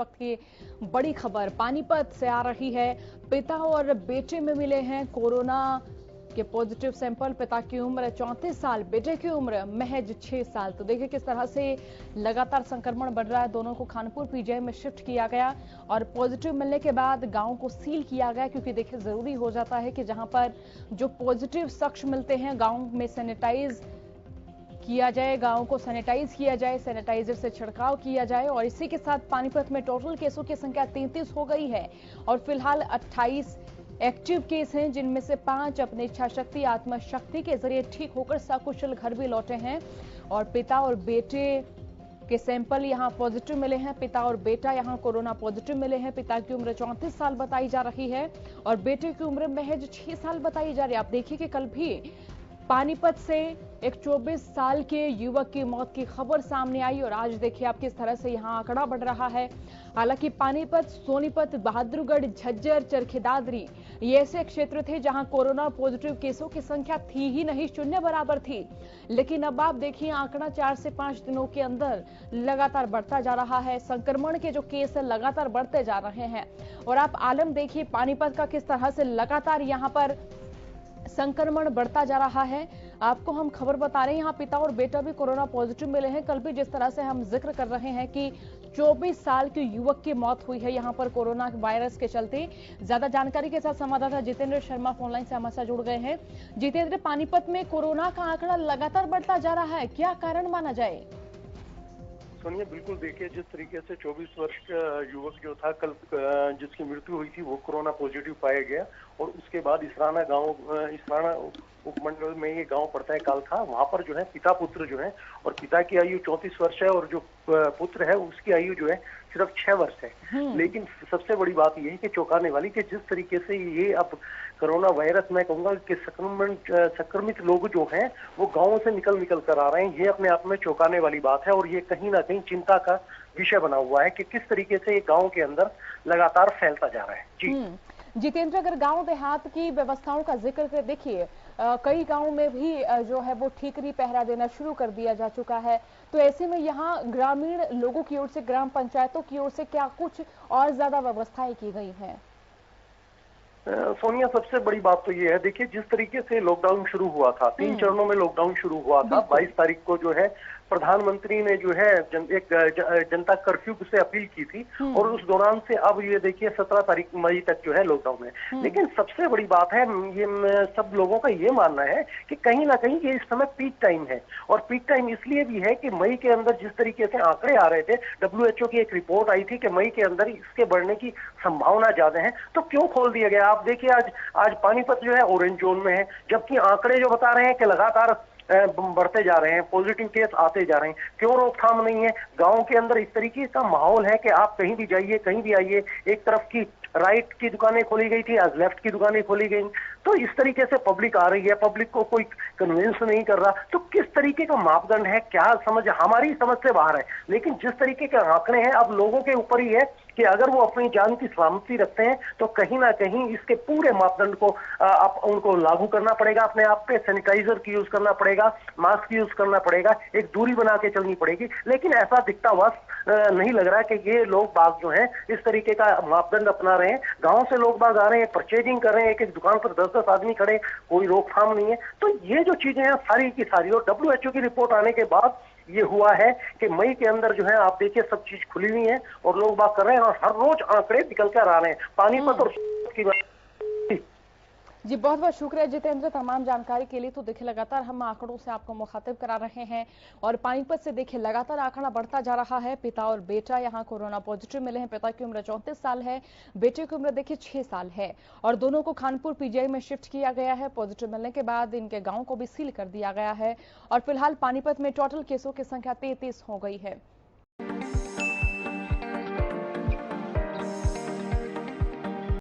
वक्त की बड़ी खबर पानीपत से आ रही है। पिता और बेटे में मिले हैं कोरोना के पॉजिटिव सैंपल। पिता की उम्र 34 साल, बेटे की उम्र महज 6 साल। तो देखिए किस तरह से लगातार संक्रमण बढ़ रहा है। दोनों को खानपुर पीजीआई में शिफ्ट किया गया और पॉजिटिव मिलने के बाद गांव को सील किया गया, क्योंकि देखिए जरूरी हो जाता है कि जहां पर जो पॉजिटिव शख्स मिलते हैं गांव में सैनिटाइज किया जाए, गांव को सैनिटाइज किया जाए, सैनिटाइजर से छिड़काव किया जाए। और इसी के साथ पानीपत में टोटल केसों की संख्या 33 हो गई है और फिलहाल 28 एक्टिव केस हैं, जिनमें से 5 अपनी इच्छा शक्ति आत्मशक्ति के जरिए ठीक होकर सकुशल घर भी लौटे हैं। और पिता और बेटे के सैंपल यहां पॉजिटिव मिले हैं। पिता और बेटा यहां कोरोना पॉजिटिव मिले हैं। पिता की उम्र 34 साल बताई जा रही है और बेटे की उम्र महज 6 साल बताई जा रही है। आप देखिए कि कल भी पानीपत से एक 24 साल के युवक की मौत की खबर सामने आई और आज देखिए आप किस तरह से यहां आंकड़ा बढ़ रहा है। हालांकि पानीपत, सोनीपत, बहादुरगढ़, झज्जर, चरखेदादरी ये ऐसे क्षेत्र थे जहां कोरोना पॉजिटिव केसों की संख्या थी ही नहीं, शून्य बराबर थी। लेकिन अब आप देखिए आंकड़ा 4 से 5 दिनों के अंदर लगातार बढ़ता जा रहा है। संक्रमण के जो केस है लगातार बढ़ते जा रहे हैं और आप आलम देखिए पानीपत का किस तरह से लगातार यहां पर संक्रमण बढ़ता जा रहा है। आपको हम खबर बता रहे हैं, यहाँ पिता और बेटा भी कोरोना पॉजिटिव मिले हैं। कल भी जिस तरह से हम जिक्र कर रहे हैं कि 24 साल के युवक की मौत हुई है यहाँ पर कोरोना वायरस के चलते। ज्यादा जानकारी के साथ संवाददाता जितेंद्र शर्मा फोनलाइन से हमारे साथ जुड़ गए हैं। जितेंद्र, पानीपत में कोरोना का आंकड़ा लगातार बढ़ता जा रहा है, क्या कारण माना जाए? सोनिया, बिल्कुल देखिए, जिस तरीके से 24 वर्ष का युवक जो था कल जिसकी मृत्यु हुई थी वो कोरोना पॉजिटिव पाया गया और उसके बाद इसराना उपमंडल में ये गांव पड़ता है कालखा, वहां पर जो है पिता पुत्र जो है, और पिता की आयु 34 वर्ष है और जो पुत्र है उसकी आयु जो है सिर्फ 6 वर्ष है। लेकिन सबसे बड़ी बात यह है कि चौंकाने वाली कि जिस तरीके से ये अब कोरोना वायरस, मैं कहूंगा कि संक्रमित लोग जो हैं वो गांवों से निकल कर आ रहे हैं, ये अपने आप में चौंकाने वाली बात है और ये कहीं ना कहीं चिंता का विषय बना हुआ है कि किस तरीके से ये गांव के अंदर लगातार फैलता जा रहा है। जी जितेंद्र, अगर गांव देहात की व्यवस्थाओं का जिक्र कर देखिए, कई गांवों में भी जो है वो ठीकरी पहरा देना शुरू कर दिया जा चुका है। तो ऐसे में यहाँ ग्रामीण लोगों की ओर से, ग्राम पंचायतों की ओर से क्या कुछ और ज्यादा व्यवस्थाएं की गई हैं? सोनिया, सबसे बड़ी बात तो ये है, देखिए जिस तरीके से लॉकडाउन शुरू हुआ था, 3 चरणों में लॉकडाउन शुरू हुआ था। 22 तारीख को जो है प्रधानमंत्री ने जो है जनता कर्फ्यू से अपील की थी और उस दौरान से अब ये देखिए 17 तारीख मई तक जो है लॉकडाउन है। लेकिन सबसे बड़ी बात है, ये सब लोगों का ये मानना है कि कहीं ना कहीं ये इस समय पीक टाइम है और पीक टाइम इसलिए भी है कि मई के अंदर जिस तरीके से आंकड़े आ रहे थे, WHO की एक रिपोर्ट आई थी कि मई के अंदर इसके बढ़ने की संभावना ज्यादा है, तो क्यों खोल दिया गया? आप देखिए आज पानीपत जो है ऑरेंज जोन में है, जबकि आंकड़े जो बता रहे हैं कि लगातार बढ़ते जा रहे हैं, पॉजिटिव केस आते जा रहे हैं। क्यों रोकथाम नहीं है? गांव के अंदर इस तरीके का माहौल है कि आप कहीं भी जाइए, कहीं भी आइए, एक तरफ की राइट की दुकानें खोली गई थी, आज लेफ्ट की दुकानें खोली गई। तो इस तरीके से पब्लिक आ रही है, पब्लिक को कोई कन्विंस नहीं कर रहा। तो किस तरीके का मापदंड है, क्या समझ, हमारी समझ से बाहर है। लेकिन जिस तरीके के आंकड़े हैं, अब लोगों के ऊपर ही है कि अगर वो अपनी जान की सलामती रखते हैं तो कहीं ना कहीं इसके पूरे मापदंड को उनको लागू करना पड़ेगा। अपने आप पे सैनिटाइजर की यूज करना पड़ेगा, मास्क यूज करना पड़ेगा, एक दूरी बना के चलनी पड़ेगी। लेकिन ऐसा दिखता हुआ नहीं लग रहा है कि ये लोग बाग जो हैं इस तरीके का मापदंड अपना रहे हैं। गांव से लोग बाग आ रहे हैं, परचेजिंग कर रहे हैं, एक एक दुकान पर 10-10 आदमी खड़े, कोई रोकथाम नहीं है। तो ये जो चीजें हैं सारी की सारी, और WHO की रिपोर्ट आने के बाद ये हुआ है कि मई के अंदर जो है आप देखिए सब चीज खुली हुई है और लोग बात कर रहे हैं और हर रोज आंकड़े निकल कर आ रहे हैं पानीपत और की। जी बहुत बहुत शुक्रिया जितेंद्र तमाम जानकारी के लिए। तो देखिए लगातार हम आंकड़ों से आपको मुखातिब करा रहे हैं और पानीपत से देखिए लगातार आंकड़ा बढ़ता जा रहा है। पिता और बेटा यहां कोरोना पॉजिटिव मिले हैं। पिता की उम्र 34 साल है, बेटे की उम्र देखिए 6 साल है और दोनों को खानपुर पीजीआई में शिफ्ट किया गया है। पॉजिटिव मिलने के बाद इनके गाँव को भी सील कर दिया गया है और फिलहाल पानीपत में टोटल केसों की संख्या 33 हो गई है।